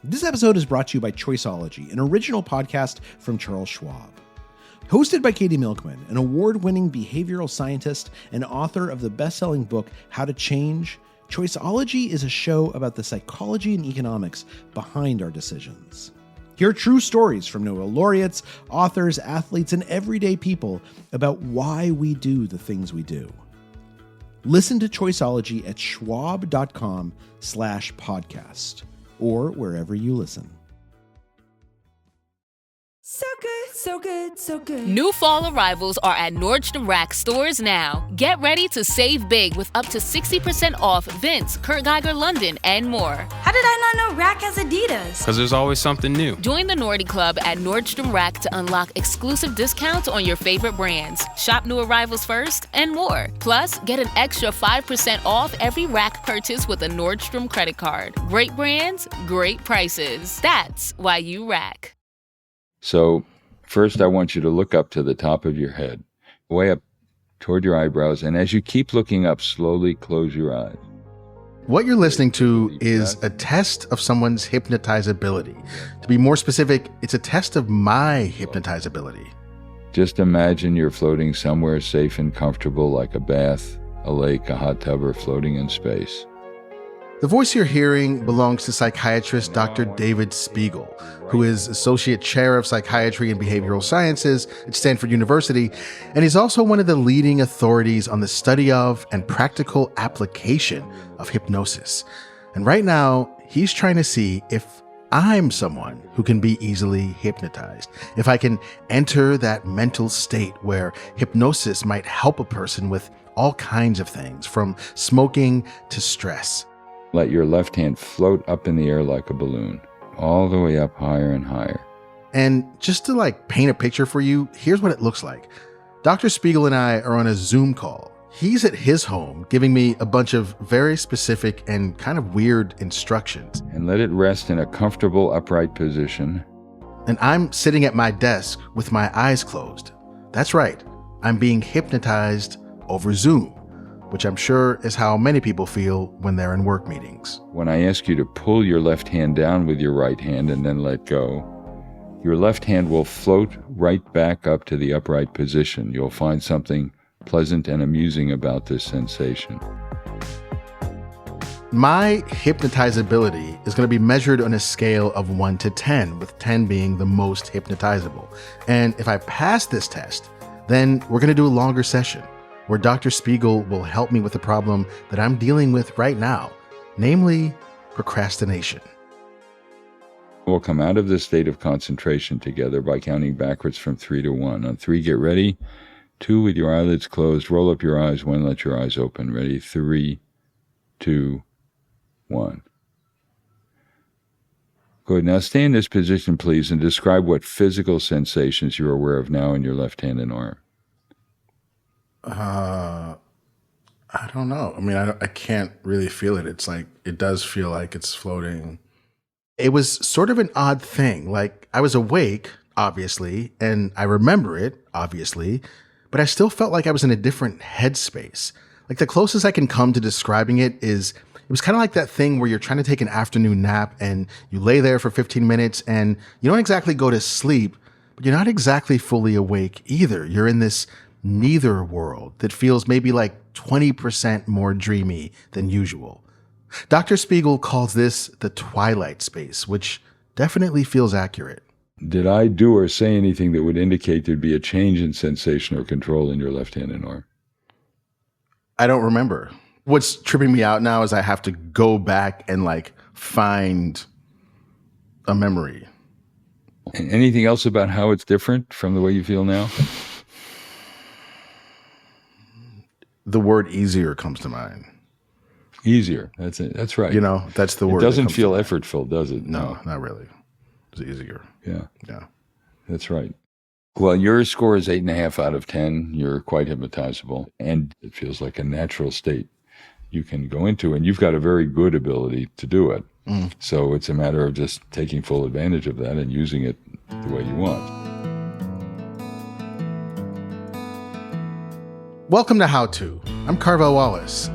This episode is brought to you by Choiceology, an original podcast from Charles Schwab. Hosted by Katie Milkman, an award-winning behavioral scientist and author of the best-selling book, How to Change, Choiceology is a show about the psychology and economics behind our decisions. Hear true stories from Nobel laureates, authors, athletes, and everyday people about why we do the things we do. Listen to Choiceology at schwab.com/podcast or wherever you listen. So good, so good, so good. New fall arrivals are at Nordstrom Rack stores now. Get ready to save big with up to 60% off Vince, Kurt Geiger London, and more. How did I not know Rack has Adidas? Because there's always something new. Join the Nordy Club at Nordstrom Rack to unlock exclusive discounts on your favorite brands. Shop new arrivals first and more. Plus, get an extra 5% off every Rack purchase with a Nordstrom credit card. Great brands, great prices. That's why you Rack. So first, I want you to look up to the top of your head, way up toward your eyebrows. And as you keep looking up, slowly close your eyes. What you're listening to is a test of someone's hypnotizability. To be more specific, it's a test of my hypnotizability. Just imagine you're floating somewhere safe and comfortable, like a bath, a lake, a hot tub, or floating in space. The voice you're hearing belongs to psychiatrist Dr. David Spiegel, who is Associate Chair of Psychiatry and Behavioral Sciences at Stanford University, and he's also one of the leading authorities on the study of and practical application of hypnosis. And right now, he's trying to see if I'm someone who can be easily hypnotized, if I can enter that mental state where hypnosis might help a person with all kinds of things, from smoking to stress. Let your left hand float up in the air like a balloon, all the way up higher and higher. And just to paint a picture for you, here's what it looks like. Dr. Spiegel and I are on a Zoom call. He's at his home giving me a bunch of very specific and kind of weird instructions. And let it rest in a comfortable upright position. And I'm sitting at my desk with my eyes closed. That's right, I'm being hypnotized over Zoom, which I'm sure is how many people feel when they're in work meetings. When I ask you to pull your left hand down with your right hand and then let go, your left hand will float right back up to the upright position. You'll find something pleasant and amusing about this sensation. My hypnotizability is going to be measured on a scale of 1 to 10, with 10 being the most hypnotizable. And if I pass this test, then we're going to do a longer session, where Dr. Spiegel will help me with the problem that I'm dealing with right now, namely procrastination. We'll come out of this state of concentration together by counting backwards from 3 to 1. On 3, get ready. 2, with your eyelids closed, roll up your eyes. 1, let your eyes open. Ready? 3, 2, 1. Good. Now stay in this position, please, and describe what physical sensations you're aware of now in your left hand and arm. I don't know. I mean, I can't really feel it. It's it does feel like it's floating. It was sort of an odd thing. I was awake, obviously, and I remember it, obviously, but I still felt like I was in a different headspace. The closest I can come to describing it is, it was kind of like that thing where you're trying to take an afternoon nap and you lay there for 15 minutes and you don't exactly go to sleep, but you're not exactly fully awake either. You're in this neither world that feels maybe 20% more dreamy than usual. Dr. Spiegel calls this the twilight space, which definitely feels accurate. Did I do or say anything that would indicate there'd be a change in sensation or control in your left hand and arm? I don't remember. What's tripping me out now is I have to go back and find a memory. Anything else about how it's different from the way you feel now? The word easier comes to mind. Easier. That's it. That's right. That's the word. It doesn't feel effortful, does it? No, not really. It's easier. Yeah. Yeah. That's right. Well, your score is 8.5 out of 10. You're quite hypnotizable, and it feels like a natural state you can go into, and you've got a very good ability to do it. So it's a matter of just taking full advantage of that and using it the way you want. Welcome to How To. I'm Carvel Wallace.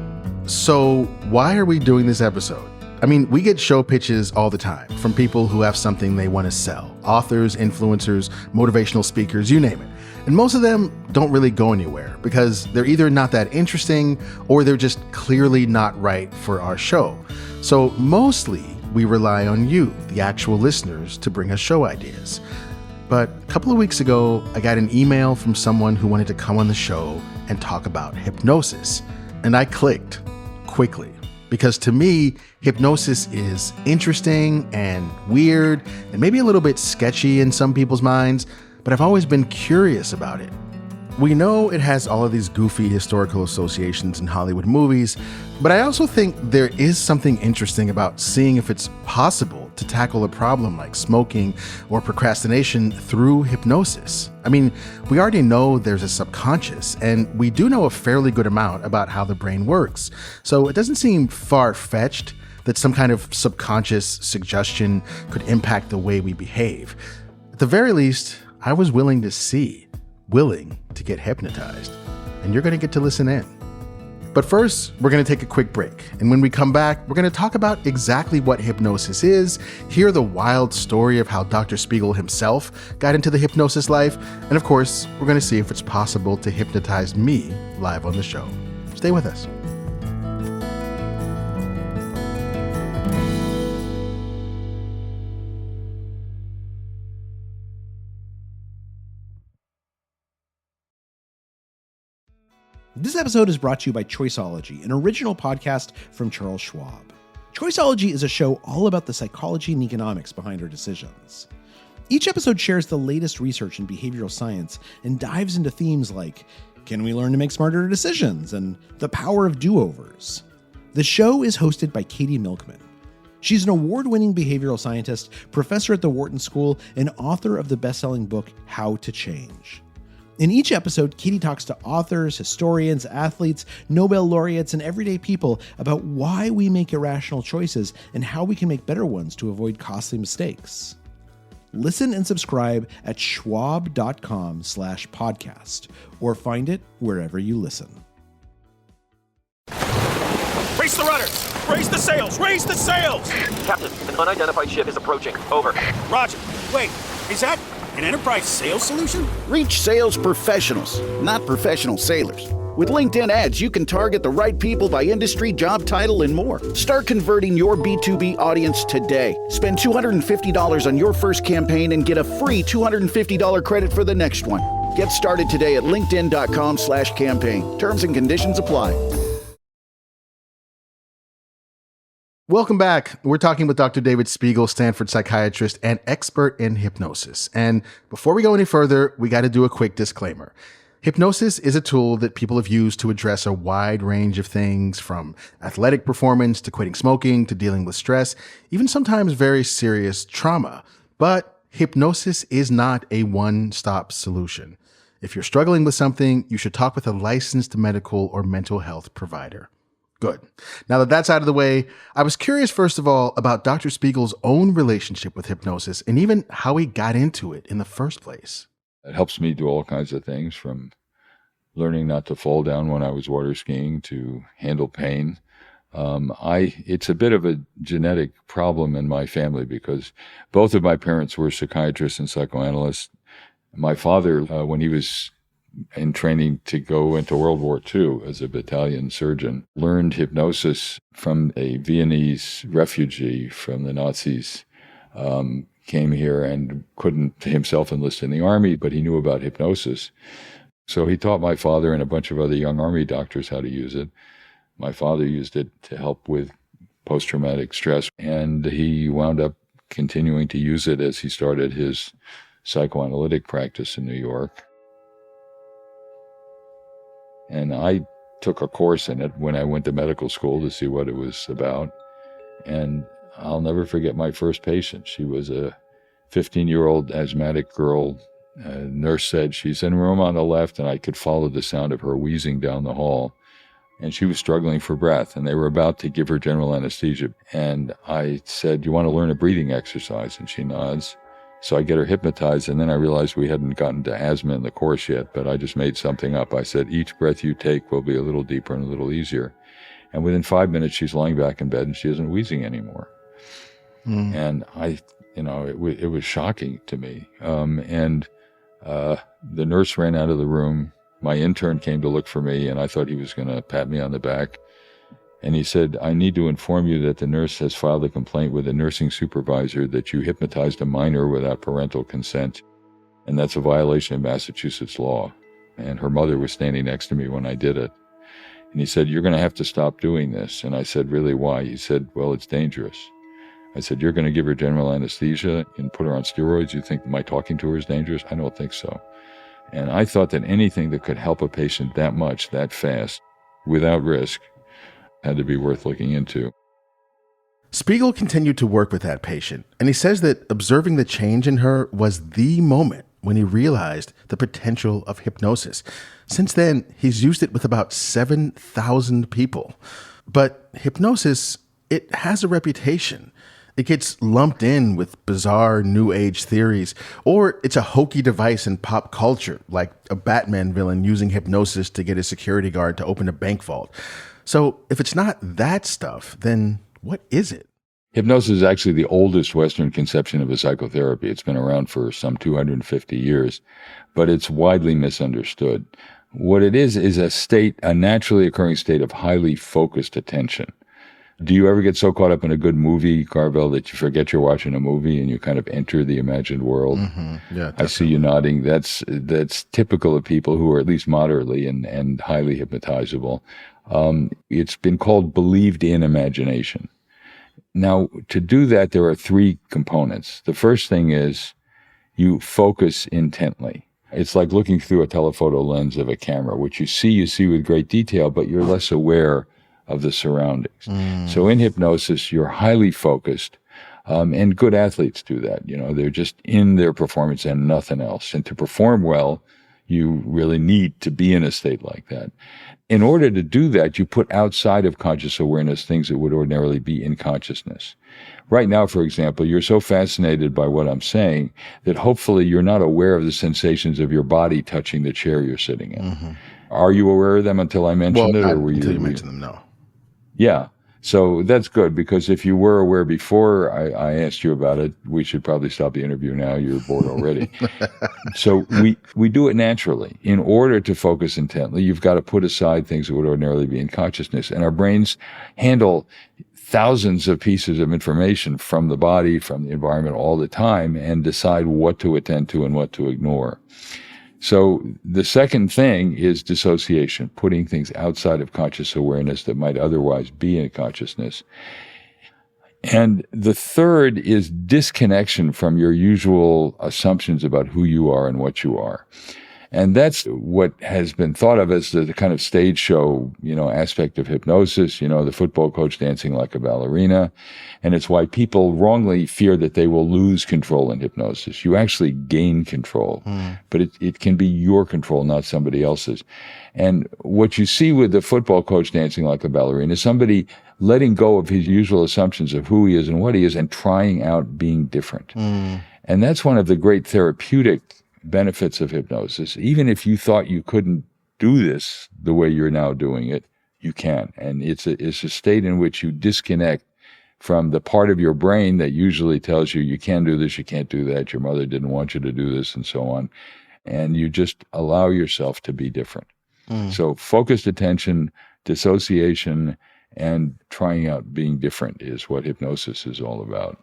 So why are we doing this episode? I mean, we get show pitches all the time from people who have something they want to sell. Authors, influencers, motivational speakers, you name it. And most of them don't really go anywhere because they're either not that interesting or they're just clearly not right for our show. So mostly we rely on you, the actual listeners, to bring us show ideas. But a couple of weeks ago, I got an email from someone who wanted to come on the show and talk about hypnosis. And I clicked quickly. Because to me, hypnosis is interesting and weird and maybe a little bit sketchy in some people's minds, but I've always been curious about it. We know it has all of these goofy historical associations in Hollywood movies, but I also think there is something interesting about seeing if it's possible to tackle a problem like smoking or procrastination through hypnosis. I mean, we already know there's a subconscious, and we do know a fairly good amount about how the brain works. So it doesn't seem far-fetched that some kind of subconscious suggestion could impact the way we behave. At the very least, I was willing to get hypnotized, and you're going to get to listen in. But first, we're going to take a quick break, and when we come back, we're going to talk about exactly what hypnosis is, hear the wild story of how Dr. Spiegel himself got into the hypnosis life, and of course, we're going to see if it's possible to hypnotize me live on the show. Stay with us. This episode is brought to you by Choiceology, an original podcast from Charles Schwab. Choiceology is a show all about the psychology and economics behind our decisions. Each episode shares the latest research in behavioral science and dives into themes like, can we learn to make smarter decisions, and the power of do-overs. The show is hosted by Katie Milkman. She's an award-winning behavioral scientist, professor at the Wharton School, and author of the best-selling book, How to Change. In each episode, Katie talks to authors, historians, athletes, Nobel laureates, and everyday people about why we make irrational choices and how we can make better ones to avoid costly mistakes. Listen and subscribe at schwab.com/podcast or find it wherever you listen. Raise the rudders! Raise the sails! Raise the sails! Captain, an unidentified ship is approaching. Over. Roger. Wait, is that an enterprise sales solution? Reach sales professionals, not professional sailors. With LinkedIn ads, you can target the right people by industry, job title, and more. Start converting your B2B audience today. Spend $250 on your first campaign and get a free $250 credit for the next one. Get started today at linkedin.com/campaign. Terms and conditions apply. Welcome back. We're talking with Dr. David Spiegel, Stanford psychiatrist and expert in hypnosis. And before we go any further, we got to do a quick disclaimer. Hypnosis is a tool that people have used to address a wide range of things, from athletic performance to quitting smoking to dealing with stress, even sometimes very serious trauma. But hypnosis is not a one-stop solution. If you're struggling with something, you should talk with a licensed medical or mental health provider. Good. Now that that's out of the way, I was curious, first of all, about Dr. Spiegel's own relationship with hypnosis and even how he got into it in the first place. It helps me do all kinds of things, from learning not to fall down when I was water skiing to handle pain. It's a bit of a genetic problem in my family because both of my parents were psychiatrists and psychoanalysts. My father, when he was in training to go into World War II as a battalion surgeon, learned hypnosis from a Viennese refugee from the Nazis. Came here and couldn't himself enlist in the army, but he knew about hypnosis. So he taught my father and a bunch of other young army doctors how to use it. My father used it to help with post-traumatic stress, and he wound up continuing to use it as he started his psychoanalytic practice in New York. And I took a course in it when I went to medical school to see what it was about. And I'll never forget my first patient. She was a 15-year-old asthmatic girl. A nurse said, she's in room on the left, and I could follow the sound of her wheezing down the hall. And she was struggling for breath, and they were about to give her general anesthesia. And I said, you want to learn a breathing exercise? And she nods. So I get her hypnotized, and then I realized we hadn't gotten to asthma in the course yet, but I just made something up. I said, each breath you take will be a little deeper and a little easier. And within 5 minutes, she's lying back in bed and she isn't wheezing anymore. And it was shocking to me. The nurse ran out of the room. My intern came to look for me, and I thought he was going to pat me on the back. And he said, I need to inform you that the nurse has filed a complaint with a nursing supervisor that you hypnotized a minor without parental consent. And that's a violation of Massachusetts law. And her mother was standing next to me when I did it. And he said, you're going to have to stop doing this. And I said, really, why? He said, well, it's dangerous. I said, you're going to give her general anesthesia and put her on steroids? You think my talking to her is dangerous? I don't think so. And I thought that anything that could help a patient that much, that fast, without risk, had to be worth looking into. Spiegel continued to work with that patient, and he says that observing the change in her was the moment when he realized the potential of hypnosis. Since then, he's used it with about 7,000 people. But hypnosis, it has a reputation. It gets lumped in with bizarre New Age theories, or it's a hokey device in pop culture, like a Batman villain using hypnosis to get a security guard to open a bank vault. So if it's not that stuff, then what is it? Hypnosis is actually the oldest Western conception of a psychotherapy. It's been around for some 250 years, but it's widely misunderstood. What it is a naturally occurring state of highly focused attention. Do you ever get so caught up in a good movie, Carvel, that you forget you're watching a movie and you kind of enter the imagined world? Mm-hmm. Yeah, definitely. I see you nodding. That's typical of people who are at least moderately and highly hypnotizable. It's been called believed-in imagination. Now, to do that, there are three components. The first thing is you focus intently. It's like looking through a telephoto lens of a camera. What you see with great detail, but you're less aware of the surroundings. So in hypnosis, you're highly focused, and good athletes do that. They're just in their performance and nothing else. And to perform well, you really need to be in a state like that. In order to do that, you put outside of conscious awareness things that would ordinarily be in consciousness. Right now, for example, you're so fascinated by what I'm saying that hopefully you're not aware of the sensations of your body touching the chair you're sitting in. Mm-hmm. Are you aware of them until I mentioned it? Or were until you mentioned them, no. Yeah. So that's good, because if you were aware before I asked you about it, we should probably stop the interview now. You're bored already. So we do it naturally. In order to focus intently, you've got to put aside things that would ordinarily be in consciousness. And our brains handle thousands of pieces of information from the body, from the environment all the time, and decide what to attend to and what to ignore. So the second thing is dissociation, putting things outside of conscious awareness that might otherwise be in consciousness. And the third is disconnection from your usual assumptions about who you are and what you are. And that's what has been thought of as the kind of stage show, aspect of hypnosis, the football coach dancing like a ballerina. And it's why people wrongly fear that they will lose control in hypnosis. You actually gain control, but it can be your control, not somebody else's. And what you see with the football coach dancing like a ballerina is somebody letting go of his usual assumptions of who he is and what he is and trying out being different. And that's one of the great therapeutic benefits of hypnosis. Even if you thought you couldn't do this the way you're now doing it, you can. And it's a state in which you disconnect from the part of your brain that usually tells you can do this, you can't do that, your mother didn't want you to do this, and so on. And you just allow yourself to be different. So focused attention, dissociation, and trying out being different is what hypnosis is all about.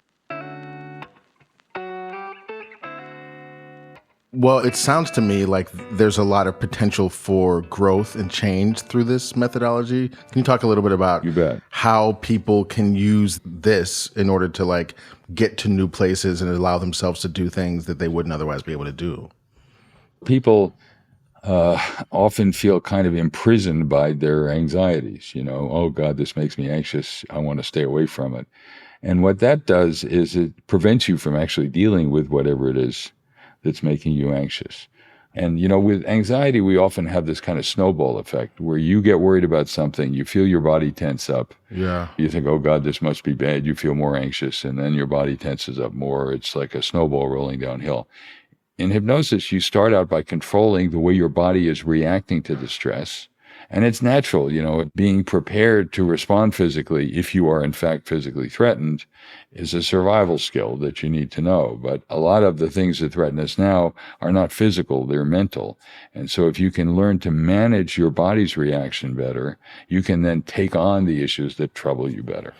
Well, it sounds to me like there's a lot of potential for growth and change through this methodology. Can you talk a little bit about how people can use this in order to get to new places and allow themselves to do things that they wouldn't otherwise be able to do? People often feel kind of imprisoned by their anxieties. Oh God, this makes me anxious. I want to stay away from it. And what that does is it prevents you from actually dealing with whatever it is that's making you anxious. And, with anxiety, we often have this kind of snowball effect where you get worried about something, you feel your body tense up. Yeah. You think, oh God, this must be bad. You feel more anxious, and then your body tenses up more. It's like a snowball rolling downhill. In hypnosis, you start out by controlling the way your body is reacting to the stress, And it's natural, being prepared to respond physically if you are in fact physically threatened is a survival skill that you need to know. But a lot of the things that threaten us now are not physical, they're mental. And so if you can learn to manage your body's reaction better, you can then take on the issues that trouble you better.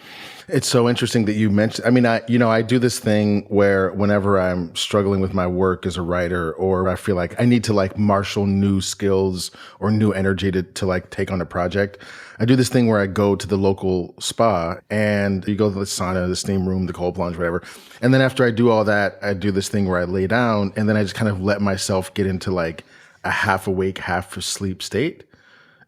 It's so interesting that you mentioned, I do this thing where whenever I'm struggling with my work as a writer, or I feel like I need to marshal new skills or new energy to take on a project, I do this thing where I go to the local spa and you go to the sauna, the steam room, the cold plunge, whatever. And then after I do all that, I do this thing where I lay down and then I just kind of let myself get into a half awake, half asleep state.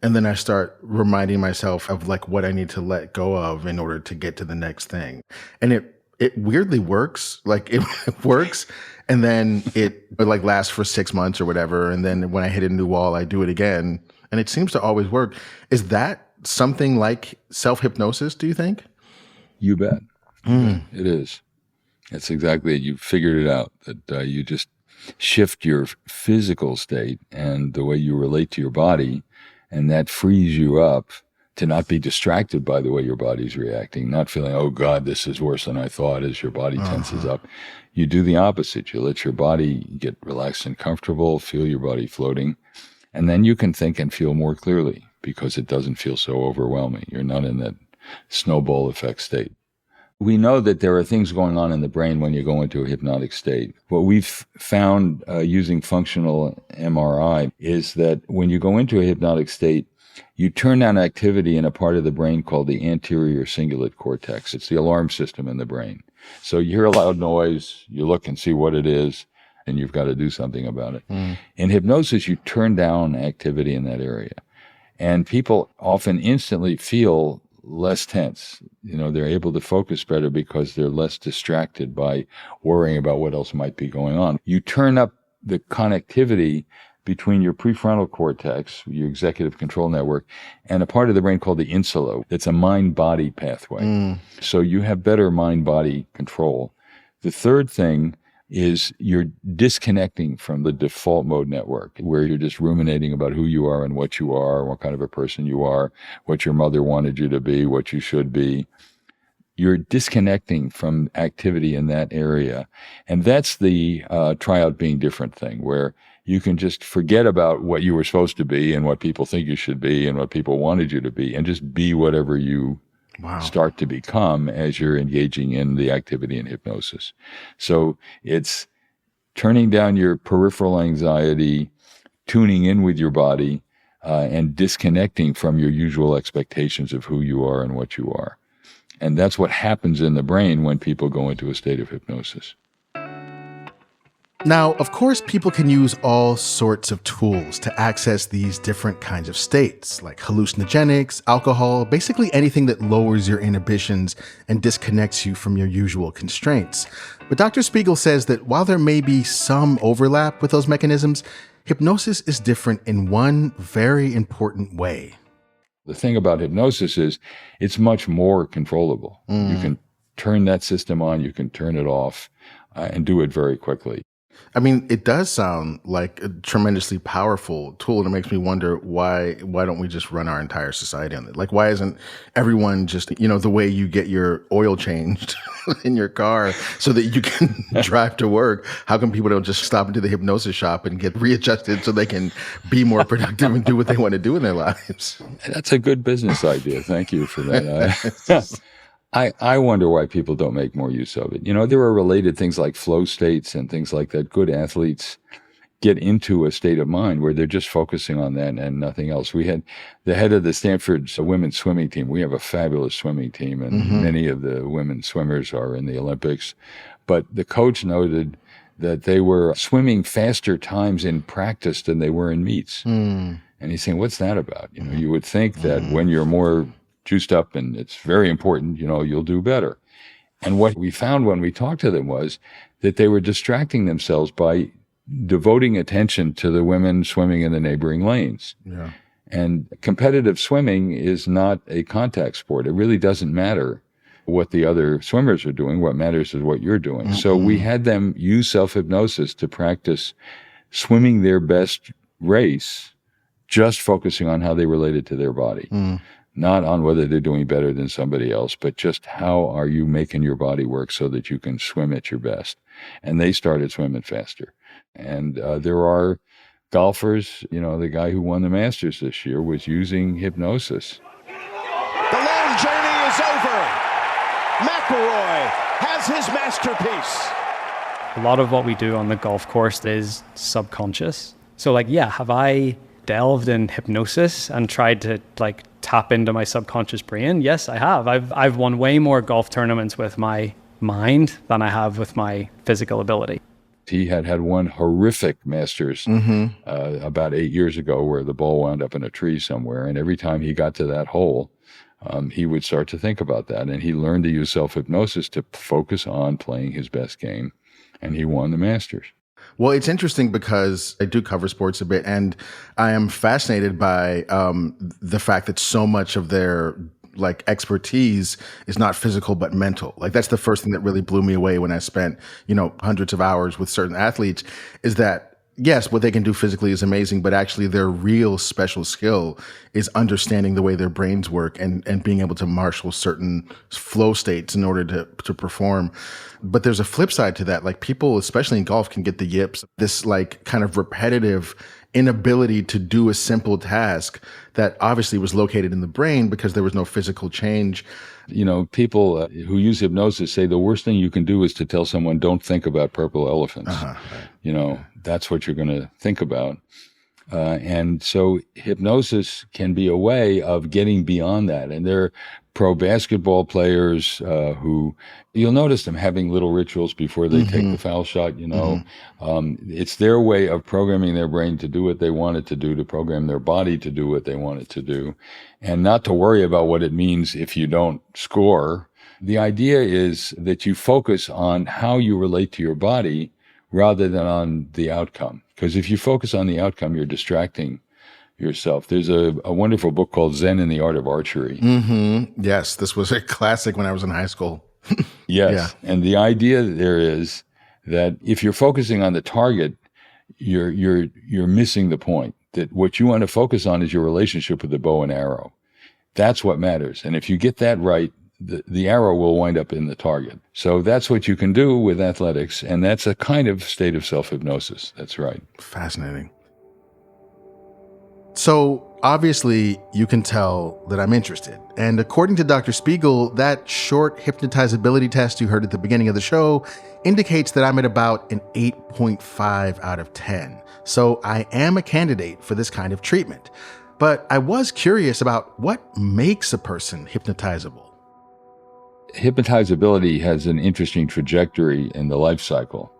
And then I start reminding myself of what I need to let go of in order to get to the next thing. And it weirdly works. It works. And then it lasts for 6 months or whatever. And then when I hit a new wall, I do it again. And it seems to always work. Is that something like self-hypnosis, do you think? You bet. It is. It's exactly it. You figured it out, that you just shift your physical state and the way you relate to your body. And that frees you up to not be distracted by the way your body's reacting, not feeling, oh God, this is worse than I thought, as your body tenses up. You do the opposite. You let your body get relaxed and comfortable, feel your body floating, and then you can think and feel more clearly because it doesn't feel so overwhelming. You're not in that snowball effect state. We know that there are things going on in the brain when you go into a hypnotic state. What we've found using functional MRI is that when you go into a hypnotic state, you turn down activity in a part of the brain called the anterior cingulate cortex. It's the alarm system in the brain. So you hear a loud noise, you look and see what it is, and you've got to do something about it. In hypnosis, you turn down activity in that area. And people often instantly feel less tense. They're able to focus better because they're less distracted by worrying about what else might be going on. You turn up the connectivity between your prefrontal cortex, your executive control network, and a part of the brain called the insula. It's a mind-body pathway. So you have better mind-body control. The third thing is you're disconnecting from the default mode network, where you're just ruminating about who you are and what you are, what kind of a person you are, what your mother wanted you to be, what you should be. You're disconnecting from activity in that area. And that's the try out being different thing, where you can just forget about what you were supposed to be and what people think you should be and what people wanted you to be, and just be whatever you start to become as you're engaging in the activity in hypnosis. So it's turning down your peripheral anxiety, tuning in with your body, and disconnecting from your usual expectations of who you are and what you are. And that's what happens in the brain when people go into a state of hypnosis. Now, of course, people can use all sorts of tools to access these different kinds of states, like hallucinogenics, alcohol, basically anything that lowers your inhibitions and disconnects you from your usual constraints. But Dr. Spiegel says that while there may be some overlap with those mechanisms, hypnosis is different in one very important way. The thing about hypnosis is it's much more controllable. You can turn that system on, you can turn it off, and do it very quickly. I mean, it does sound like a tremendously powerful tool, and it makes me wonder why don't we just run our entire society on it? Why isn't everyone just, the way you get your oil changed in your car so that you can drive to work? How come people don't just stop into the hypnosis shop and get readjusted so they can be more productive and do what they want to do in their lives? That's a good business idea. Thank you for that. I wonder why people don't make more use of it. There are related things like flow states and things like that. Good athletes get into a state of mind where they're just focusing on that and nothing else. We had the head of the Stanford women's swimming team. We have a fabulous swimming team, and many of the women swimmers are in the Olympics. But the coach noted that they were swimming faster times in practice than they were in meets. And he's saying, what's that about? You would think that when you're more juiced up and it's very important, you'll do better. And what we found when we talked to them was that they were distracting themselves by devoting attention to the women swimming in the neighboring lanes. Yeah. And competitive swimming is not a contact sport. It really doesn't matter what the other swimmers are doing. What matters is what you're doing. So we had them use self-hypnosis to practice swimming their best race just focusing on how they related to their body, not on whether they're doing better than somebody else, but just how are you making your body work so that you can swim at your best. And they started swimming faster. And there are golfers, the guy who won the Masters this year was using hypnosis. The long journey is over. McIlroy has his masterpiece. A lot of what we do on the golf course is subconscious. So have I delved in hypnosis and tried to tap into my subconscious brain? Yes, I have. I've won way more golf tournaments with my mind than I have with my physical ability. He had one horrific Masters about 8 years ago where the ball wound up in a tree somewhere. And every time he got to that hole, he would start to think about that. And he learned to use self-hypnosis to focus on playing his best game. And he won the Masters. Well, it's interesting because I do cover sports a bit, and I am fascinated by the fact that so much of their expertise is not physical but mental. That's the first thing that really blew me away when I spent hundreds of hours with certain athletes, is that yes, what they can do physically is amazing, but actually their real special skill is understanding the way their brains work and being able to marshal certain flow states in order to perform. But there's a flip side to that. People, especially in golf, can get the yips, this kind of repetitive inability to do a simple task that obviously was located in the brain because there was no physical change. People who use hypnosis say the worst thing you can do is to tell someone, don't think about purple elephants. That's what you're going to think about. And so hypnosis can be a way of getting beyond that. And there are pro basketball players who, you'll notice them having little rituals before they take the foul shot, It's their way of programming their brain to do what they want it to do, to program their body to do what they want it to do, and not to worry about what it means if you don't score. The idea is that you focus on how you relate to your body rather than on the outcome. Because if you focus on the outcome, you're distracting yourself. There's a wonderful book called Zen and the Art of Archery. Yes, this was a classic when I was in high school. Yes. Yeah. And the idea there is that if you're focusing on the target, you're missing the point. That what you want to focus on is your relationship with the bow and arrow. That's what matters. And if you get that right, the arrow will wind up in the target. So that's what you can do with athletics, and that's a kind of state of self-hypnosis. That's right. Fascinating. So obviously you can tell that I'm interested. And according to Dr. Spiegel, that short hypnotizability test you heard at the beginning of the show indicates that I'm at about an 8.5 out of 10. So I am a candidate for this kind of treatment. But I was curious about what makes a person hypnotizable. Hypnotizability has an interesting trajectory in the life cycle.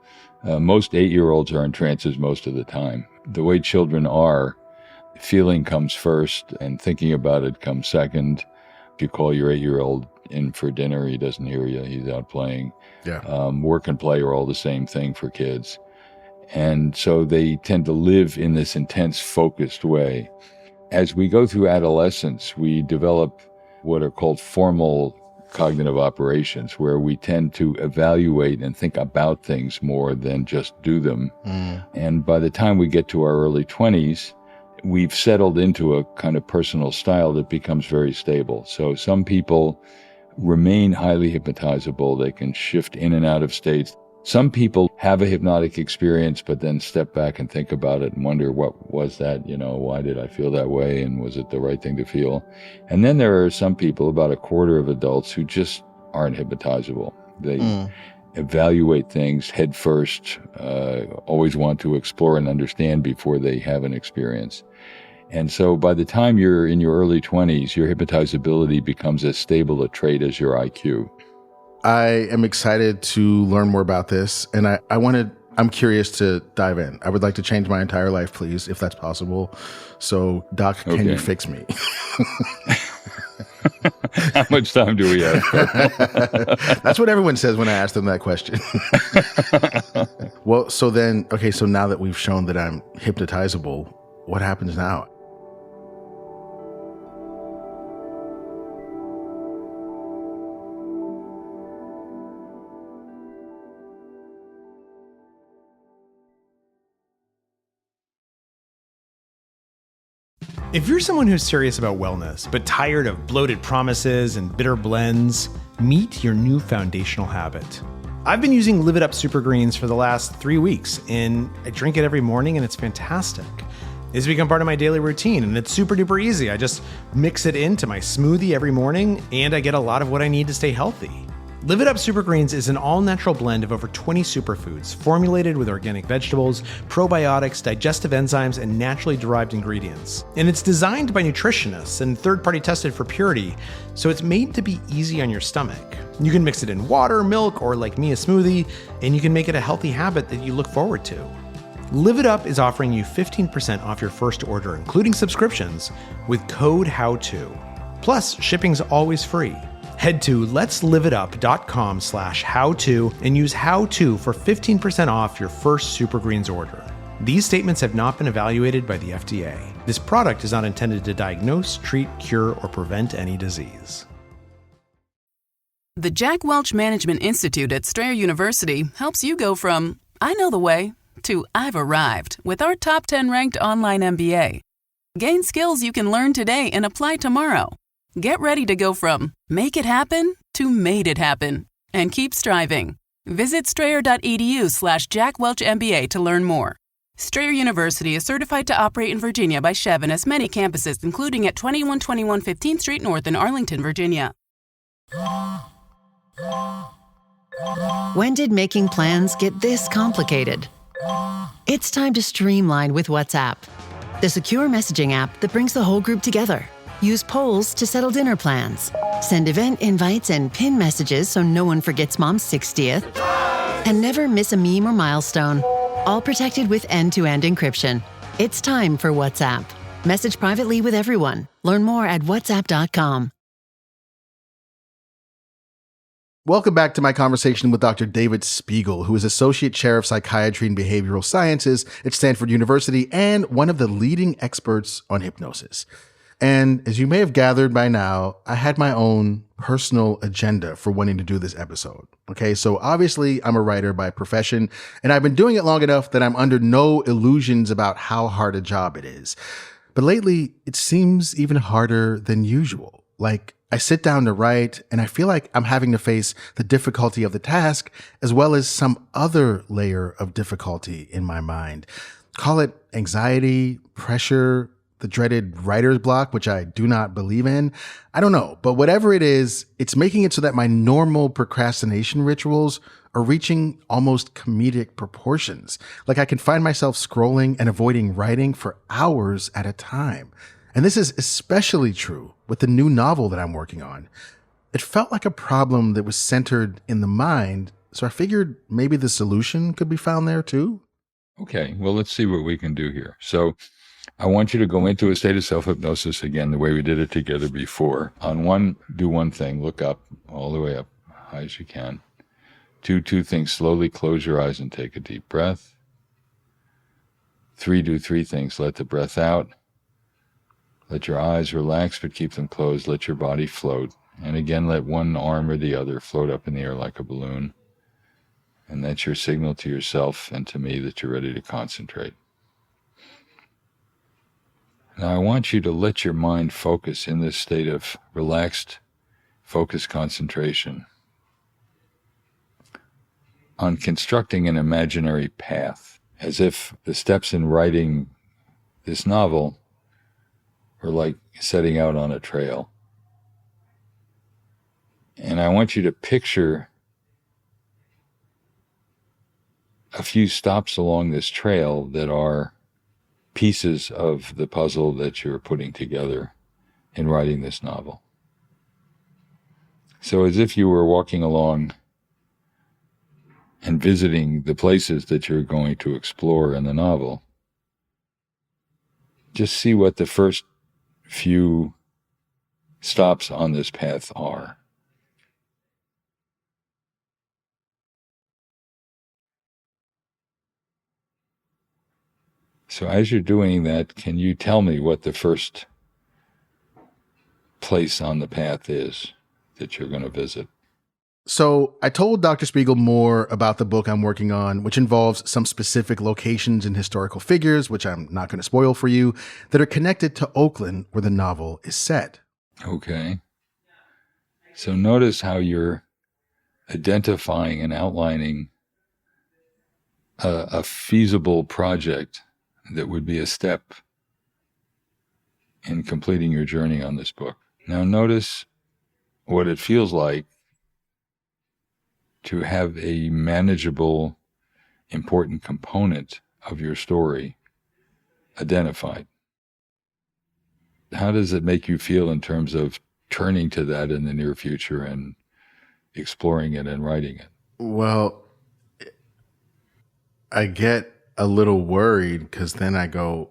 Most 8-year-olds are in trances most of the time. The way children are, feeling comes first and thinking about it comes second. If you call your 8-year-old in for dinner, he doesn't hear you, he's out playing. Yeah. Work and play are all the same thing for kids. And so they tend to live in this intense, focused way. As we go through adolescence, we develop what are called formal cognitive operations, where we tend to evaluate and think about things more than just do them. And by the time we get to our early 20s, we've settled into a kind of personal style that becomes very stable. So some people remain highly hypnotizable. They can shift in and out of states. Some people have a hypnotic experience, but then step back and think about it and wonder, what was that? Why did I feel that way? And was it the right thing to feel? And then there are some people, about a quarter of adults, who just aren't hypnotizable. They evaluate things head first, always want to explore and understand before they have an experience. And so by the time you're in your early 20s, your hypnotizability becomes as stable a trait as your IQ. I am excited to learn more about this, and I'm curious to dive in. I would like to change my entire life, please, if that's possible. So, Doc, can you fix me? How much time do we have? That's what everyone says when I ask them that question. Well, so now that we've shown that I'm hypnotizable, what happens now? If you're someone who's serious about wellness, but tired of bloated promises and bitter blends, meet your new foundational habit. I've been using Live It Up Super Greens for the last 3 weeks, and I drink it every morning, and it's fantastic. It's become part of my daily routine, and it's super duper easy. I just mix it into my smoothie every morning, and I get a lot of what I need to stay healthy. Live It Up Super Greens is an all-natural blend of over 20 superfoods formulated with organic vegetables, probiotics, digestive enzymes, and naturally derived ingredients. And it's designed by nutritionists and third-party tested for purity, so it's made to be easy on your stomach. You can mix it in water, milk, or like me, a smoothie, and you can make it a healthy habit that you look forward to. Live It Up is offering you 15% off your first order, including subscriptions, with code HOWTO. Plus, shipping's always free. Head to letsliveitup.com/howto and use HOWTO for 15% off your first Super Greens order. These statements have not been evaluated by the FDA. This product is not intended to diagnose, treat, cure, or prevent any disease. The Jack Welch Management Institute at Strayer University helps you go from, I know the way, to I've arrived with our top 10 ranked online MBA. Gain skills you can learn today and apply tomorrow. Get ready to go from make it happen to made it happen and keep striving. Visit strayer.edu/Jack Welch MBA to learn more. Strayer University is certified to operate in Virginia by Chev and has many campuses, including at 2121 15th Street North in Arlington, Virginia. When did making plans get this complicated? It's time to streamline with WhatsApp, the secure messaging app that brings the whole group together. Use polls to settle dinner plans. Send event invites and pin messages so no one forgets Mom's 60th. And never miss a meme or milestone. All protected with end-to-end encryption. It's time for WhatsApp. Message privately with everyone. Learn more at whatsapp.com. Welcome back to my conversation with Dr. David Spiegel, who is Associate Chair of Psychiatry and Behavioral Sciences at Stanford University and one of the leading experts on hypnosis. And as you may have gathered by now, I had my own personal agenda for wanting to do this episode. Okay, so obviously I'm a writer by profession, and I've been doing it long enough that I'm under no illusions about how hard a job it is. But lately, it seems even harder than usual. Like, I sit down to write, and I feel like I'm having to face the difficulty of the task, as well as some other layer of difficulty in my mind. Call it anxiety, pressure, the dreaded writer's block, which I do not believe in. I don't know, but whatever it is, it's making it so that my normal procrastination rituals are reaching almost comedic proportions. Like I can find myself scrolling and avoiding writing for hours at a time. And this is especially true with the new novel that I'm working on. It felt like a problem that was centered in the mind, so I figured maybe the solution could be found there too. Okay, well, let's see what we can do here. So I want you to go into a state of self-hypnosis again, the way we did it together before. On one, do one thing, look up, all the way up, high as you can. Two things, slowly close your eyes and take a deep breath. 3, do 3 things, let the breath out. Let your eyes relax, but keep them closed. Let your body float. And again, let one arm or the other float up in the air like a balloon. And that's your signal to yourself and to me that you're ready to concentrate. Now, I want you to let your mind focus in this state of relaxed, focused concentration on constructing an imaginary path, as if the steps in writing this novel were like setting out on a trail. And I want you to picture a few stops along this trail that are pieces of the puzzle that you're putting together in writing this novel. So as if you were walking along and visiting the places that you're going to explore in the novel, just see what the first few stops on this path are. So as you're doing that, can you tell me what the first place on the path is that you're going to visit? So I told Dr. Spiegel more about the book I'm working on, which involves some specific locations and historical figures, which I'm not going to spoil for you, that are connected to Oakland, where the novel is set. Okay. So notice how you're identifying and outlining a feasible project that would be a step in completing your journey on this book. Now notice what it feels like to have a manageable, important component of your story identified. How does it make you feel in terms of turning to that in the near future and exploring it and writing it? Well, I get a little worried because then I go,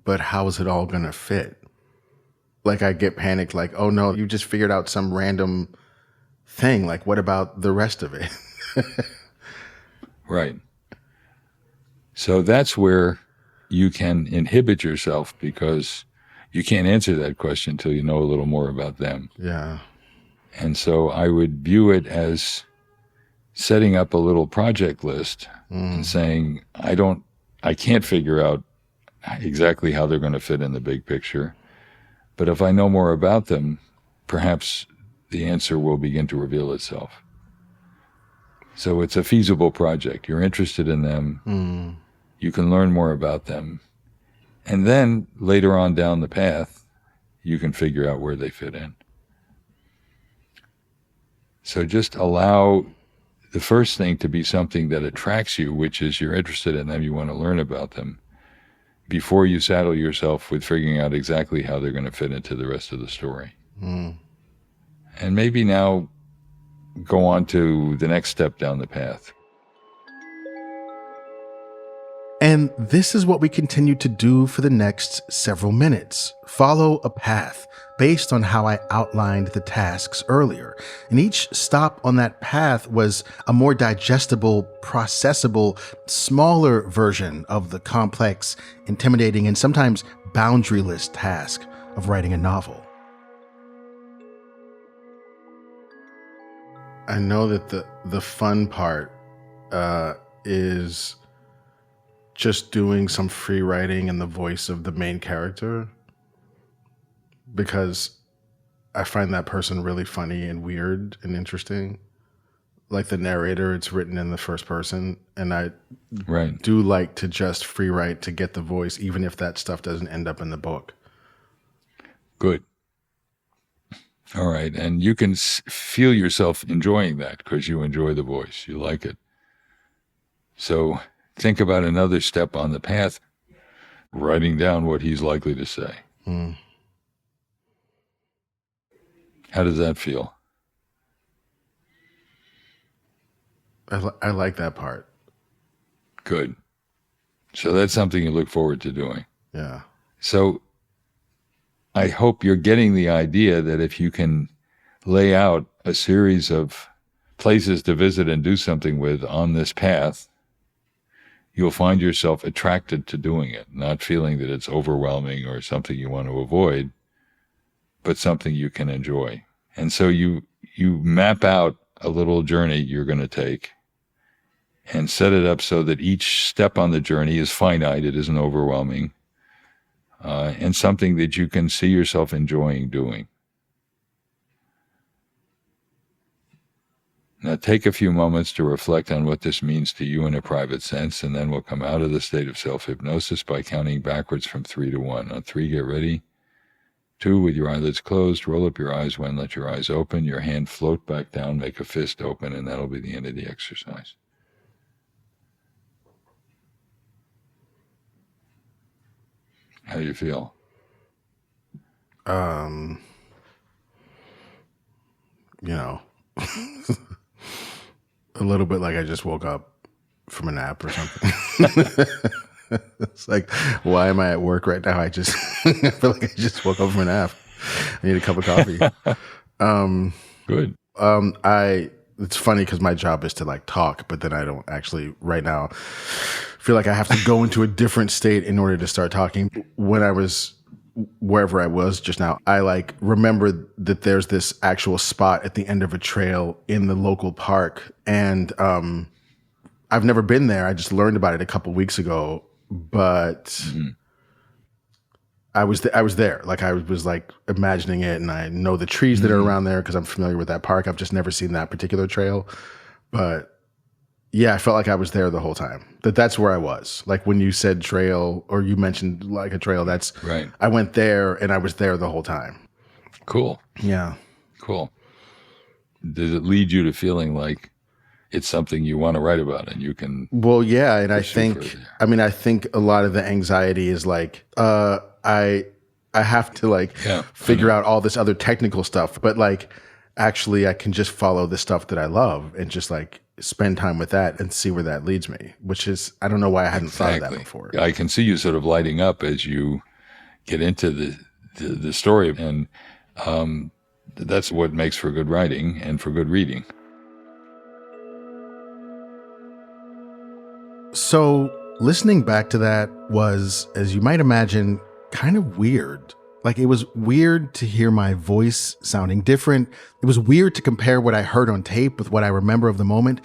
but how is it all going to fit? Like I get panicked, like, oh no, you just figured out some random thing. Like, what about the rest of it? Right. So that's where you can inhibit yourself because you can't answer that question until you know a little more about them. Yeah. And so I would view it as setting up a little project list and saying, I can't figure out exactly how they're going to fit in the big picture. But if I know more about them, perhaps the answer will begin to reveal itself. So it's a feasible project. You're interested in them. You can learn more about them. And then later on down the path, you can figure out where they fit in. So just allow the first thing to be something that attracts you, which is you're interested in them, you want to learn about them, before you saddle yourself with figuring out exactly how they're going to fit into the rest of the story. And maybe now go on to the next step down the path. And this is what we continue to do for the next several minutes. Follow a path based on how I outlined the tasks earlier. And each stop on that path was a more digestible, processable, smaller version of the complex, intimidating, and sometimes boundaryless task of writing a novel. I know that the fun part is just doing some free writing in the voice of the main character, because I find that person really funny and weird and interesting. Like the narrator, it's written in the first person, and I do like to just free write to get the voice, even if that stuff doesn't end up in the book. Good. All right. And you can feel yourself enjoying that because you enjoy the voice. You like it. So think about another step on the path, writing down what he's likely to say. How does that feel? I like that part. Good. So that's something you look forward to doing. Yeah. So I hope you're getting the idea that if you can lay out a series of places to visit and do something with on this path, you'll find yourself attracted to doing it, not feeling that it's overwhelming or something you want to avoid, but something you can enjoy. And so you map out a little journey you're going to take and set it up so that each step on the journey is finite, it isn't overwhelming, and something that you can see yourself enjoying doing. Now take a few moments to reflect on what this means to you in a private sense, and then we'll come out of the state of self-hypnosis by counting backwards from 3 to 1. On 3, get ready. 2, with your eyelids closed, roll up your eyes. 1, let your eyes open. Your hand float back down, make a fist open, and that'll be the end of the exercise. How do you feel? A little bit like I just woke up from a nap or something. It's like, why am I at work right now? I feel like I just woke up from a nap. I need a cup of coffee. Good. It's funny because my job is to like talk, but then I don't actually right now feel like I have to go into a different state in order to start talking. When I was wherever I was just now, I like remember that there's this actual spot at the end of a trail in the local park. And I've never been there. I just learned about it a couple weeks ago, but I was there. Like I was like imagining it, and I know the trees that are around there because I'm familiar with that park. I've just never seen that particular trail. But yeah, I felt like I was there the whole time. That's where I was. Like when you said trail, or you mentioned like a trail, that's right. I went there and I was there the whole time. Cool. Yeah. Cool. Does it lead you to feeling like it's something you want to write about and you can? Well, yeah. And I think a lot of the anxiety is like, I have to like figure out all this other technical stuff, but like, actually I can just follow the stuff that I love and just like spend time with that and see where that leads me, which is, I don't know why I hadn't thought of that before. I can see you sort of lighting up as you get into the story. And that's what makes for good writing and for good reading. So listening back to that was, as you might imagine, kind of weird. Like it was weird to hear my voice sounding different. It was weird to compare what I heard on tape with what I remember of the moment.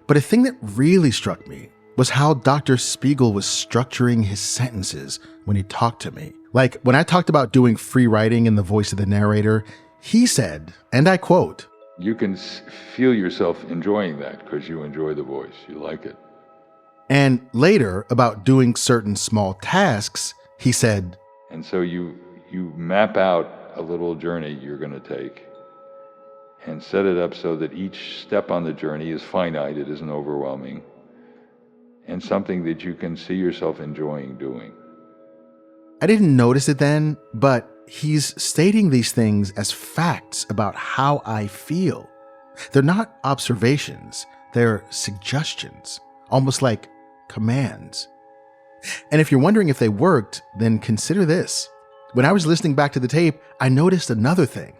But a thing that really struck me was how Dr. Spiegel was structuring his sentences when he talked to me. Like when I talked about doing free writing in the voice of the narrator, he said, and I quote, "You can feel yourself enjoying that because you enjoy the voice. You like it." And later, about doing certain small tasks, he said, "And so you map out a little journey you're going to take and set it up so that each step on the journey is finite, it isn't overwhelming, and something that you can see yourself enjoying doing." I didn't notice it then, but he's stating these things as facts about how I feel. They're not observations, they're suggestions, almost like commands. And if you're wondering if they worked, then consider this. When I was listening back to the tape, I noticed another thing.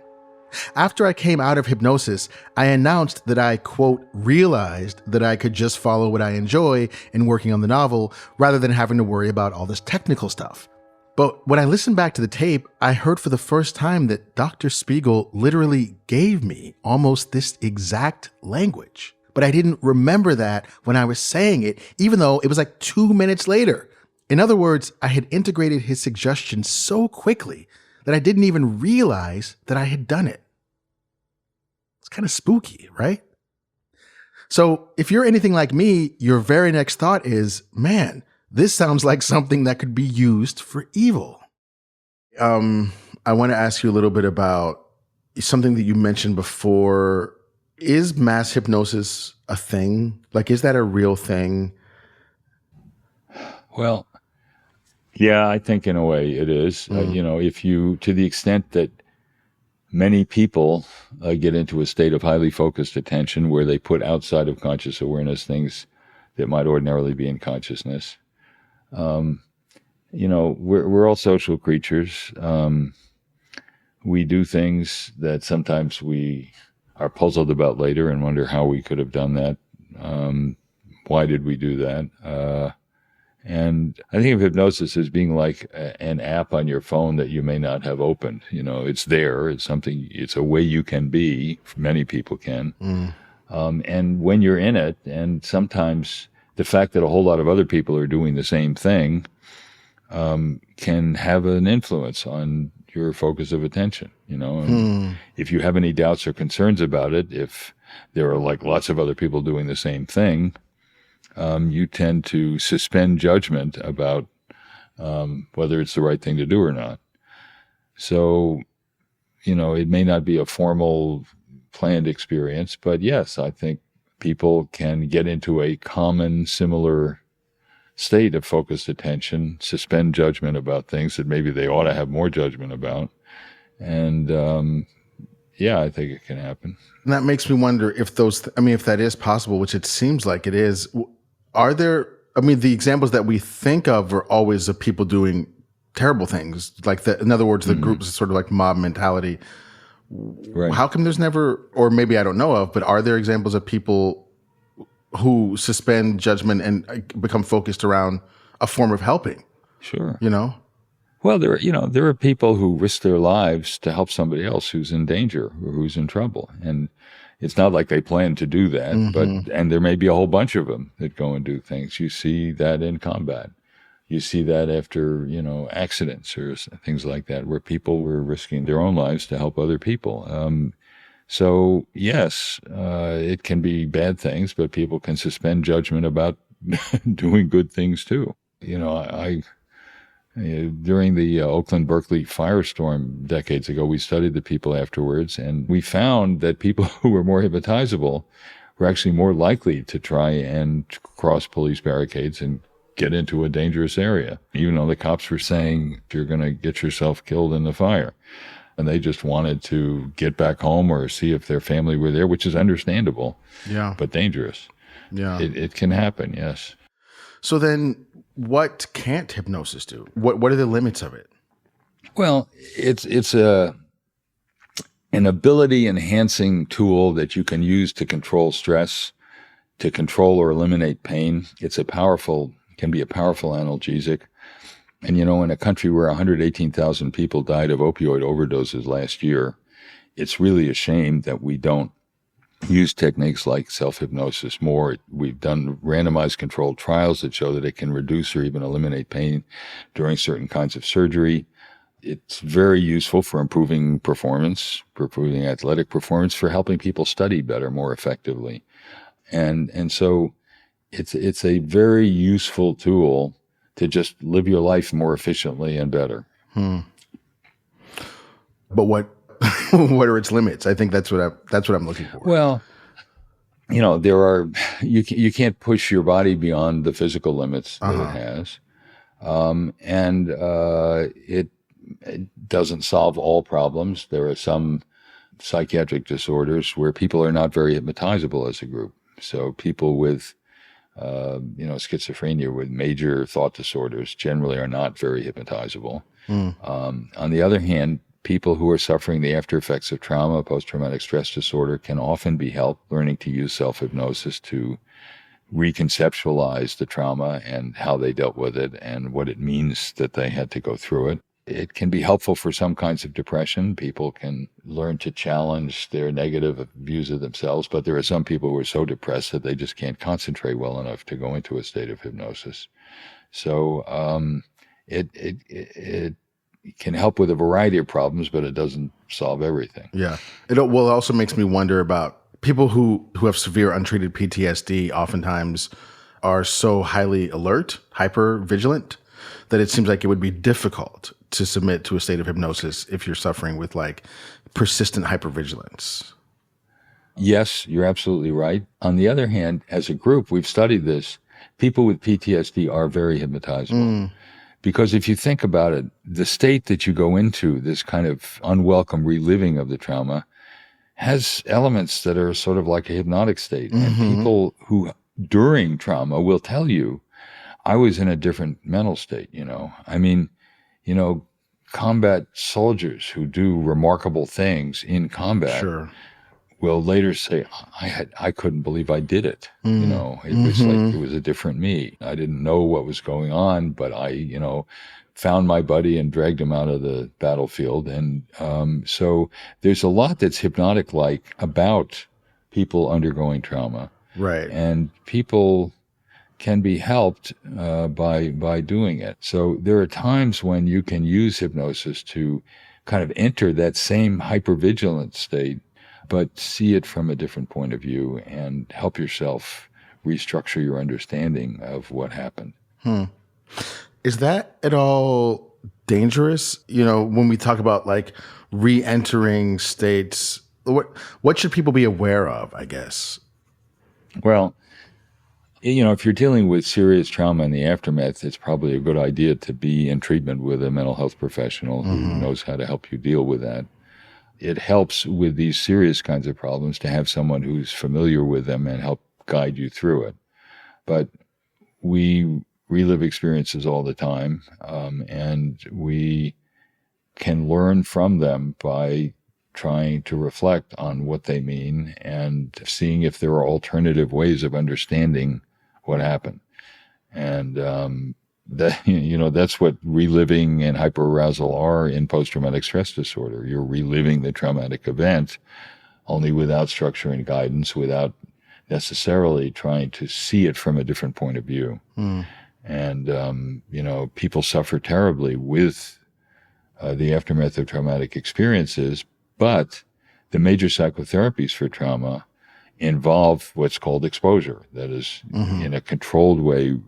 After I came out of hypnosis, I announced that I, quote, realized that I could just follow what I enjoy in working on the novel rather than having to worry about all this technical stuff. But when I listened back to the tape, I heard for the first time that Dr. Spiegel literally gave me almost this exact language. But I didn't remember that when I was saying it, even though it was like 2 minutes later. In other words, I had integrated his suggestion so quickly that I didn't even realize that I had done it. It's kind of spooky, right? So if you're anything like me, your very next thought is, man, this sounds like something that could be used for evil. I want to ask you a little bit about something that you mentioned before. Is mass hypnosis a thing? Like, is that a real thing? Well, yeah, I think in a way it is. If you, to the extent that many people get into a state of highly focused attention where they put outside of conscious awareness things that might ordinarily be in consciousness. We're all social creatures. We do things that sometimes we are puzzled about later and wonder how we could have done that. Why did we do that? And I think of hypnosis as being like an app on your phone that you may not have opened. It's there. It's something. It's a way you can be. Many people can. And when you're in it, and sometimes the fact that a whole lot of other people are doing the same thing can have an influence on your focus of attention. And if you have any doubts or concerns about it, if there are like lots of other people doing the same thing, you tend to suspend judgment about whether it's the right thing to do or not. So, it may not be a formal planned experience, but yes, I think people can get into a common, similar state of focused attention, suspend judgment about things that maybe they ought to have more judgment about. And I think it can happen. And that makes me wonder if if that is possible, which it seems like it is. Are there, the examples that we think of are always of people doing terrible things. Like in other words, the group is sort of like mob mentality. Right. How come there's never, or maybe I don't know of, but are there examples of people who suspend judgment and become focused around a form of helping? Sure. Well, there are people who risk their lives to help somebody else who's in danger or who's in trouble. And it's not like they plan to do that, and there may be a whole bunch of them that go and do things. You see that in combat. You see that after, accidents or things like that, where people were risking their own lives to help other people. So yes, it can be bad things, but people can suspend judgment about doing good things too. During the Oakland-Berkeley firestorm decades ago, we studied the people afterwards, and we found that people who were more hypnotizable were actually more likely to try and cross police barricades and get into a dangerous area, even though the cops were saying, you're going to get yourself killed in the fire. And they just wanted to get back home or see if their family were there, which is understandable, but dangerous. Yeah. It can happen, yes. So then what can't hypnosis do? What are the limits of it? Well, it's an ability enhancing tool that you can use to control stress, to control or eliminate pain. Can be a powerful analgesic. And, in a country where 118,000 people died of opioid overdoses last year, it's really a shame that we don't use techniques like self-hypnosis more. We've done randomized controlled trials that show that it can reduce or even eliminate pain during certain kinds of surgery. It's very useful for improving performance, for improving athletic performance, for helping people study better, more effectively. And so it's a very useful tool to just live your life more efficiently and better. But what are its limits? I think that's what I'm looking for. Well, you can't push your body beyond the physical limits that it has. And it doesn't solve all problems. There are some psychiatric disorders where people are not very hypnotizable as a group. So people with schizophrenia, with major thought disorders, generally are not very hypnotizable. On the other hand, people who are suffering the after effects of trauma, post-traumatic stress disorder, can often be helped learning to use self-hypnosis to reconceptualize the trauma and how they dealt with it and what it means that they had to go through it. It can be helpful for some kinds of depression. People can learn to challenge their negative views of themselves, but there are some people who are so depressed that they just can't concentrate well enough to go into a state of hypnosis. So it can help with a variety of problems, but it doesn't solve everything. Yeah. It also makes me wonder about people who have severe untreated PTSD oftentimes are so highly alert, hyper vigilant, that it seems like it would be difficult to submit to a state of hypnosis if you're suffering with like persistent hypervigilance. Yes, you're absolutely right. On the other hand, as a group, we've studied this. People with PTSD are very hypnotizable. Because if you think about it, the state that you go into, this kind of unwelcome reliving of the trauma, has elements that are sort of like a hypnotic state. And people who, during trauma, will tell you, I was in a different mental state, I mean, combat soldiers who do remarkable things in combat will later say, I couldn't believe I did it. It was like it was a different me. I didn't know what was going on, but I, found my buddy and dragged him out of the battlefield. And so there's a lot that's hypnotic-like about people undergoing trauma. Right. And people can be helped by doing it. So there are times when you can use hypnosis to kind of enter that same hypervigilant state, but see it from a different point of view and help yourself restructure your understanding of what happened. Is that at all dangerous? When we talk about like re-entering states, what should people be aware of, I guess? Well, if you're dealing with serious trauma in the aftermath, it's probably a good idea to be in treatment with a mental health professional who knows how to help you deal with that. It helps with these serious kinds of problems to have someone who's familiar with them and help guide you through it. But we relive experiences all the time, and we can learn from them by trying to reflect on what they mean and seeing if there are alternative ways of understanding what happened. And that's what reliving and hyperarousal are in post-traumatic stress disorder. You're reliving the traumatic event, only without structure and guidance, without necessarily trying to see it from a different point of view. And, people suffer terribly with the aftermath of traumatic experiences, but the major psychotherapies for trauma involve what's called exposure. That is, in a controlled way,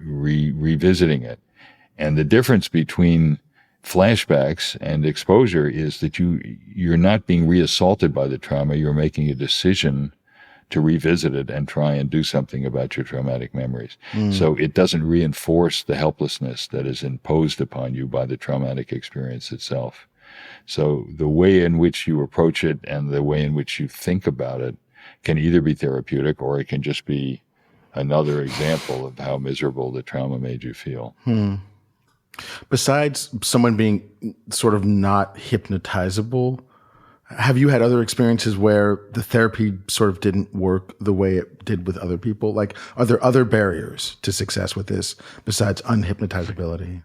revisiting it. And the difference between flashbacks and exposure is that you're not being reassaulted by the trauma. You're making a decision to revisit it and try and do something about your traumatic memories. So it doesn't reinforce the helplessness that is imposed upon you by the traumatic experience itself. So the way in which you approach it and the way in which you think about it can either be therapeutic, or it can just be another example of how miserable the trauma made you feel. Besides someone being sort of not hypnotizable, have you had other experiences where the therapy sort of didn't work the way it did with other people? Like, are there other barriers to success with this besides unhypnotizability?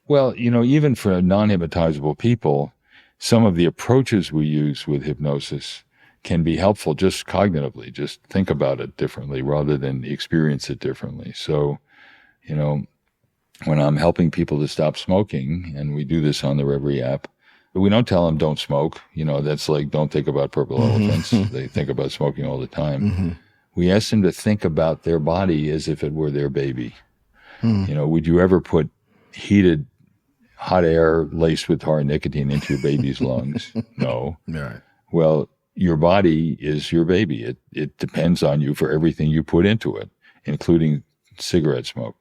Well, even for non-hypnotizable people, some of the approaches we use with hypnosis can be helpful just cognitively. Just think about it differently rather than experience it differently. So, when I'm helping people to stop smoking, and we do this on the Reverie app, we don't tell them don't smoke. That's like, don't think about purple elephants. They think about smoking all the time. We ask them to think about their body as if it were their baby. Would you ever put hot air laced with tar nicotine into your baby's lungs? No. Right. Well, your body is your baby. It depends on you for everything you put into it, including cigarette smoke.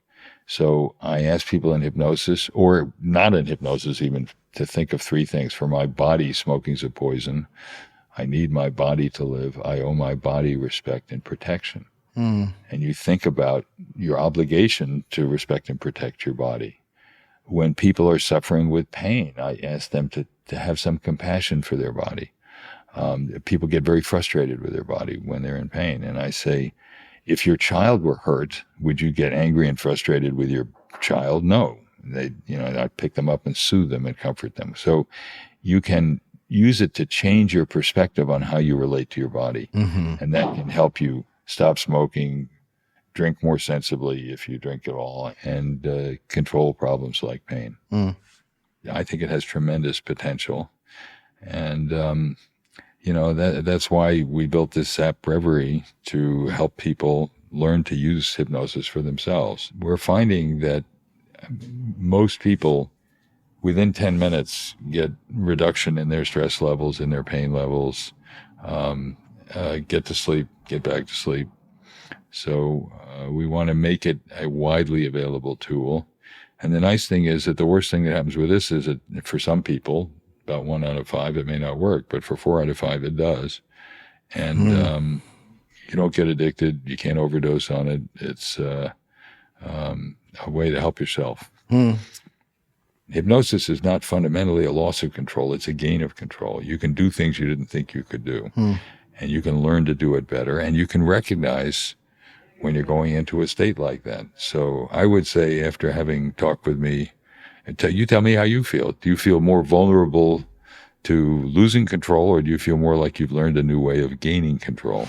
So I ask people in hypnosis, or not in hypnosis even, to think of three things. For my body, smoking's a poison. I need my body to live. I owe my body respect and protection. And you think about your obligation to respect and protect your body. When people are suffering with pain, I ask them to have some compassion for their body. People get very frustrated with their body when they're in pain. And I say, if your child were hurt, would you get angry and frustrated with your child? No. I'd pick them up and soothe them and comfort them. So you can use it to change your perspective on how you relate to your body. And that can help you stop smoking, drink more sensibly if you drink at all, and control problems like pain. I think it has tremendous potential. And, that's why we built this app Reverie, to help people learn to use hypnosis for themselves. We're finding that most people within 10 minutes get reduction in their stress levels, in their pain levels, get to sleep, get back to sleep. So we want to make it a widely available tool. And the nice thing is that the worst thing that happens with this is that for some people, about 1 out of 5, it may not work, but for 4 out of 5, it does. And you don't get addicted. You can't overdose on it. It's a way to help yourself. Hypnosis is not fundamentally a loss of control. It's a gain of control. You can do things you didn't think you could do. And you can learn to do it better. And you can recognize when you're going into a state like that. So I would say, after having talked with me, you tell me how you feel. Do you feel more vulnerable to losing control, or do you feel more like you've learned a new way of gaining control?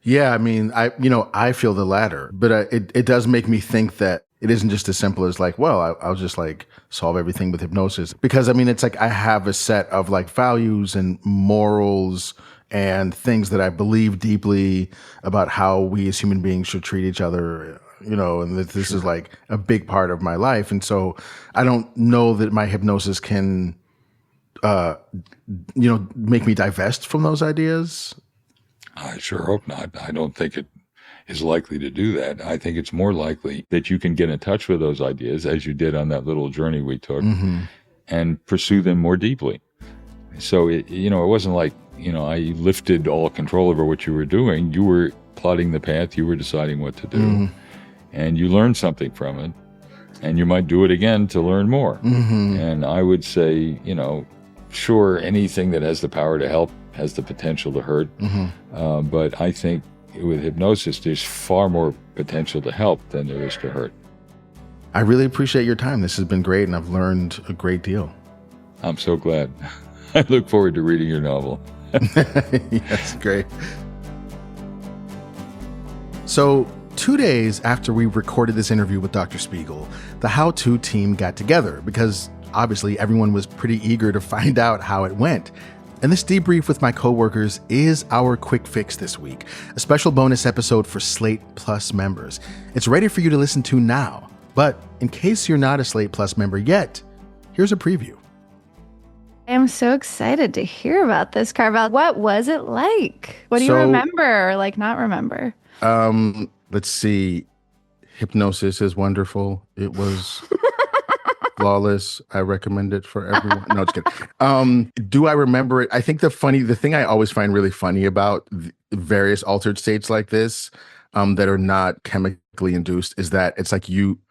Yeah, I mean, I feel the latter, but it does make me think that it isn't just as simple as like, well, I'll just like solve everything with hypnosis. Because I mean, it's like I have a set of like values and morals and things that I believe deeply about how we as human beings should treat each other, and that this is like a big part of my life. And so I don't know that my hypnosis can, make me divest from those ideas. I sure hope not. I don't think it is likely to do that. I think it's more likely that you can get in touch with those ideas, as you did on that little journey we took, and pursue them more deeply. So, it wasn't like, I lifted all control over what you were doing. You were plotting the path. You were deciding what to do. And you learned something from it. And you might do it again to learn more. And I would say, sure, anything that has the power to help has the potential to hurt. But I think with hypnosis, there's far more potential to help than there is to hurt. I really appreciate your time. This has been great, and I've learned a great deal. I'm so glad. I look forward to reading your novel. Yes, great. So 2 days after we recorded this interview with Dr. Spiegel, the How To team got together because obviously everyone was pretty eager to find out how it went. And this debrief with my coworkers is our quick fix this week, a special bonus episode for Slate Plus members. It's ready for you to listen to now. But in case you're not a Slate Plus member yet, here's a preview. I am so excited to hear about this, Carvel. What was it like? What do you remember or like not remember? Let's see. Hypnosis is wonderful. It was flawless. I recommend it for everyone. No, just kidding. Do I remember it? I think the thing I always find really funny about various altered states like this that are not chemically induced is that it's like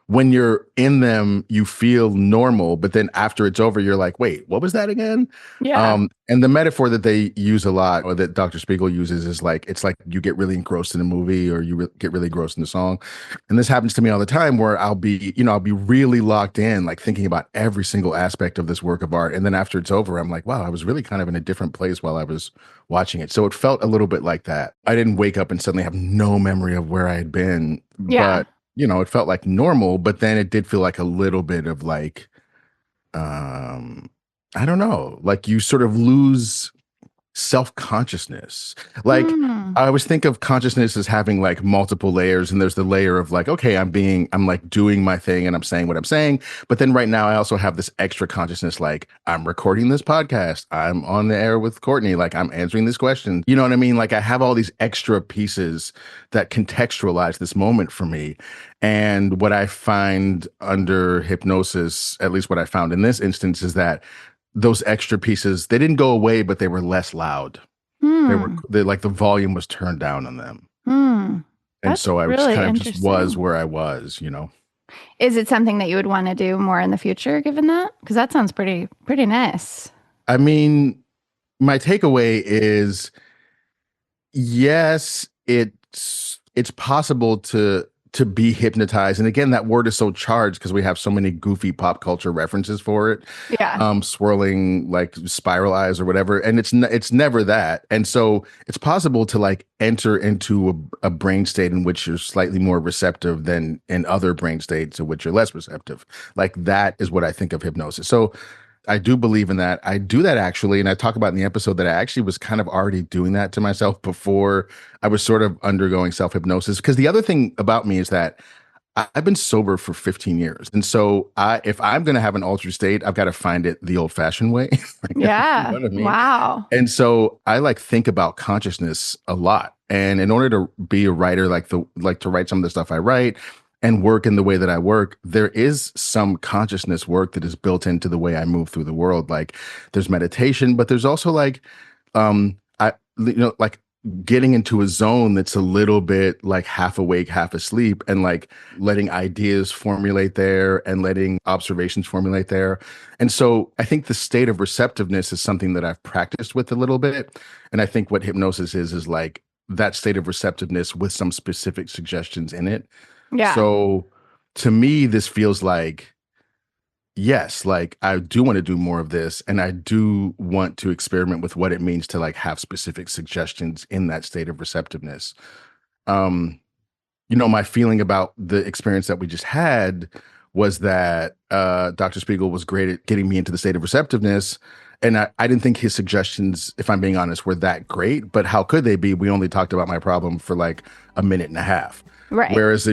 when you're in them, you feel normal, but then after it's over, you're like, wait, what was that again? Yeah. And the metaphor that they use a lot, or that Dr. Spiegel uses, is like, it's like you get really engrossed in a movie or you get really engrossed in a song. And this happens to me all the time where I'll be really locked in, like thinking about every single aspect of this work of art. And then after it's over, I'm like, wow, I was really kind of in a different place while I was watching it. So it felt a little bit like that. I didn't wake up and suddenly have no memory of where I had been. Yeah. But it felt like normal, but then it did feel like a little bit of like, I don't know, like you sort of lose self-consciousness. Like I always think of consciousness as having like multiple layers, and there's the layer of like, okay, I'm like doing my thing and I'm saying what I'm saying. But then right now I also have this extra consciousness, like I'm recording this podcast, I'm on the air with Courtney, like I'm answering this question. You know what I mean? Like I have all these extra pieces that contextualize this moment for me. And what I find under hypnosis, at least what I found in this instance, is that those extra pieces, they didn't go away, but they were less loud. They like the volume was turned down on them. And so I really kind of just was where I was, Is it something that you would want to do more in the future, given that? Because that sounds pretty nice. I mean, my takeaway is, yes, it's possible to be hypnotized. And again, that word is so charged because we have so many goofy pop culture references for it. Yeah. Swirling like spiral eyes or whatever. And it's never that. And so it's possible to like enter into a brain state in which you're slightly more receptive than in other brain states in which you're less receptive. Like that is what I think of hypnosis. So I do believe in that. I do that actually. And I talk about in the episode that I actually was kind of already doing that to myself before I was sort of undergoing self-hypnosis. Because the other thing about me is that I've been sober for 15 years. And so if I'm going to have an altered state, I've got to find it the old fashioned way. Yeah. You know what I mean? Wow. And so I like think about consciousness a lot. And in order to be a writer, to write some of the stuff I write, and work in the way that I work, there is some consciousness work that is built into the way I move through the world. Like there's meditation, but there's also like, like getting into a zone that's a little bit like half awake, half asleep, and like letting ideas formulate there and letting observations formulate there. And so I think the state of receptiveness is something that I've practiced with a little bit. And I think what hypnosis is like that state of receptiveness with some specific suggestions in it. Yeah. So to me, this feels like, yes, like I do want to do more of this. And I do want to experiment with what it means to like have specific suggestions in that state of receptiveness. My feeling about the experience that we just had was that Dr. Spiegel was great at getting me into the state of receptiveness. And I didn't think his suggestions, if I'm being honest, were that great. But how could they be? We only talked about my problem for like a minute and a half. Right. Whereas,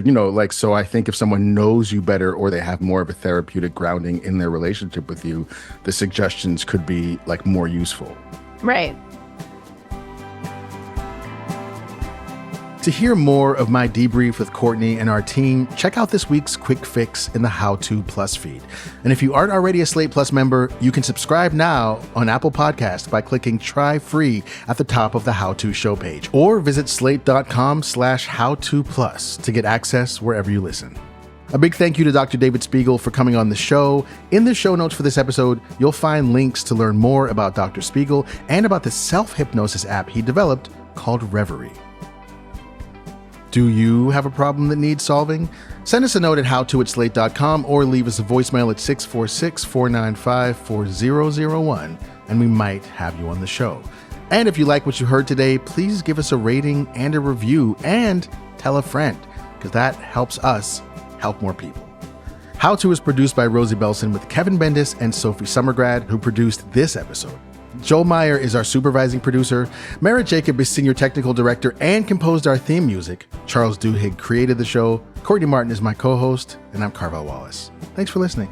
so I think if someone knows you better or they have more of a therapeutic grounding in their relationship with you, the suggestions could be like more useful. Right. To hear more of my debrief with Courtney and our team, check out this week's quick fix in the How To Plus feed. And if you aren't already a Slate Plus member, you can subscribe now on Apple Podcasts by clicking Try Free at the top of the How To show page, or visit slate.com/howtoplus to get access wherever you listen. A big thank you to Dr. David Spiegel for coming on the show. In the show notes for this episode, you'll find links to learn more about Dr. Spiegel and about the self-hypnosis app he developed called Reverie. Do you have a problem that needs solving? Send us a note at howto@slate.com or leave us a voicemail at 646-495-4001, and we might have you on the show. And if you like what you heard today, please give us a rating and a review and tell a friend, because that helps us help more people. How To is produced by Rosie Belson with Kevin Bendis and Sophie Summergrad, who produced this episode. Joel Meyer is our supervising producer. Merritt Jacob is senior technical director and composed our theme music. Charles Duhigg created the show. Courtney Martin is my co-host, and I'm Carvel Wallace. Thanks for listening.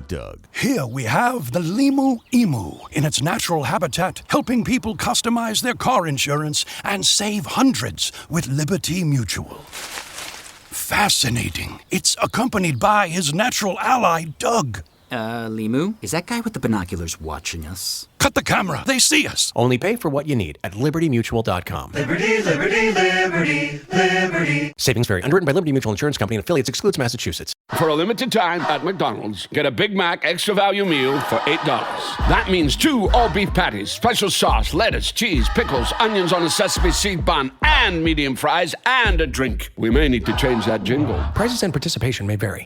Doug. Here we have the Limu Emu in its natural habitat, helping people customize their car insurance and save hundreds with Liberty Mutual. Fascinating. It's accompanied by his natural ally, Doug. Limu? Is that guy with the binoculars watching us? Cut the camera. They see us. Only pay for what you need at libertymutual.com. Liberty, liberty, liberty, liberty. Savings vary. Underwritten by Liberty Mutual Insurance Company and affiliates. Excludes Massachusetts. For a limited time at McDonald's, get a Big Mac extra value meal for $8. That means 2 all-beef patties, special sauce, lettuce, cheese, pickles, onions on a sesame seed bun, and medium fries, and a drink. We may need to change that jingle. Prices and participation may vary.